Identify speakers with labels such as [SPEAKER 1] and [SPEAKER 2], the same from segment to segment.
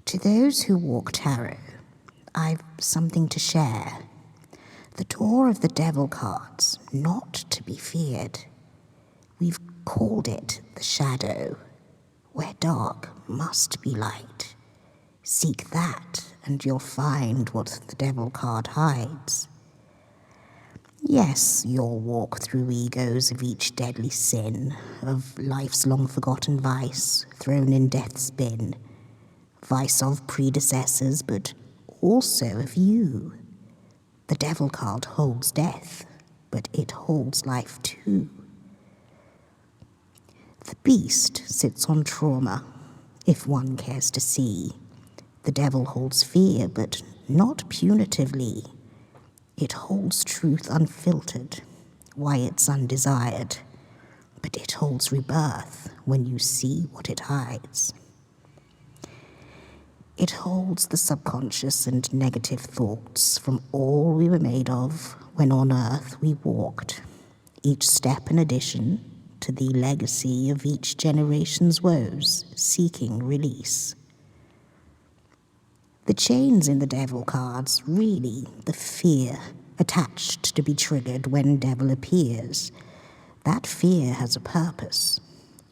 [SPEAKER 1] To those who walk tarot, I've something to share. The door of the devil cards, not to be feared. We've called it the shadow, where dark must be light. Seek that, and you'll find what the devil card hides. Yes, you'll walk through egos of each deadly sin, of life's long-forgotten vice, thrown in death's bin. Vice of predecessors, but also of you. The devil card holds death, but it holds life too. The beast sits on trauma, if one cares to see. The devil holds fear, but not punitively. It holds truth unfiltered, why it's undesired. But it holds rebirth when you see what it hides. It holds the subconscious and negative thoughts from all we were made of when on earth we walked, each step an addition to the legacy of each generation's woes, seeking release. The chains in the devil cards, really the fear attached to be triggered when devil appears. That fear has a purpose,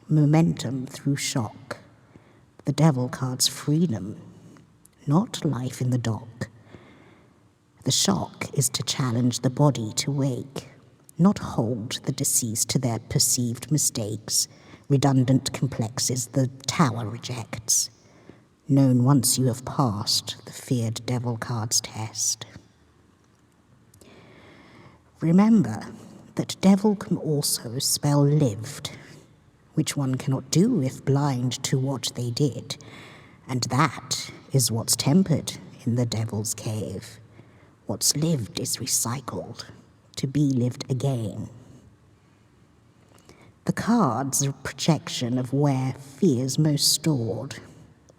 [SPEAKER 1] momentum through shock. The devil card's freedom, not life in the dock. The shock is to challenge the body to wake, not hold the deceased to their perceived mistakes, redundant complexes the tower rejects, known once you have passed the feared devil card's test. Remember that devil can also spell lived, which one cannot do if blind to what they did, and that is what's tempered in the devil's cave. What's lived is recycled, to be lived again. The cards are a projection of where fear's most stored,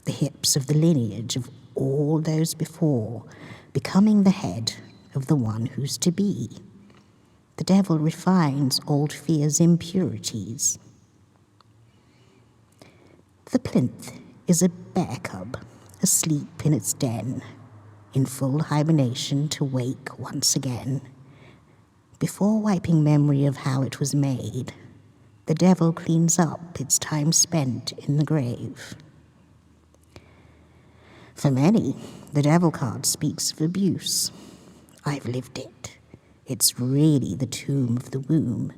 [SPEAKER 1] the hips of the lineage of all those before, becoming the head of the one who's to be. The devil refines old fear's impurities. The plinth is a bear cub, asleep in its den, in full hibernation to wake once again. Before wiping memory of how it was made, the devil cleans up its time spent in the grave. For many, the devil card speaks of abuse. I've lived it. It's really the tomb of the womb.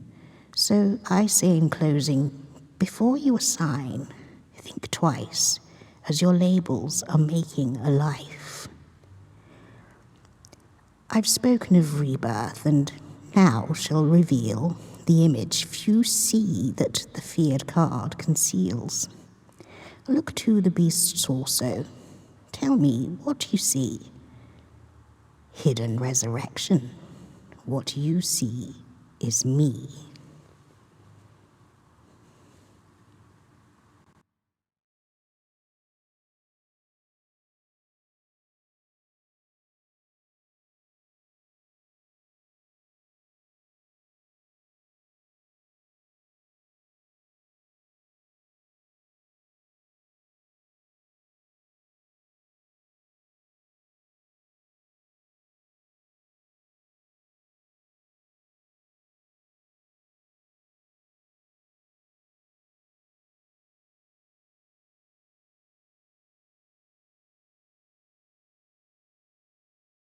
[SPEAKER 1] So I say in closing, before you assign, think twice, as your labels are making a life. I've spoken of rebirth, and now shall reveal the image few see that the feared card conceals. Look to the beast's torso. Tell me what you see. Hidden resurrection. What you see is me.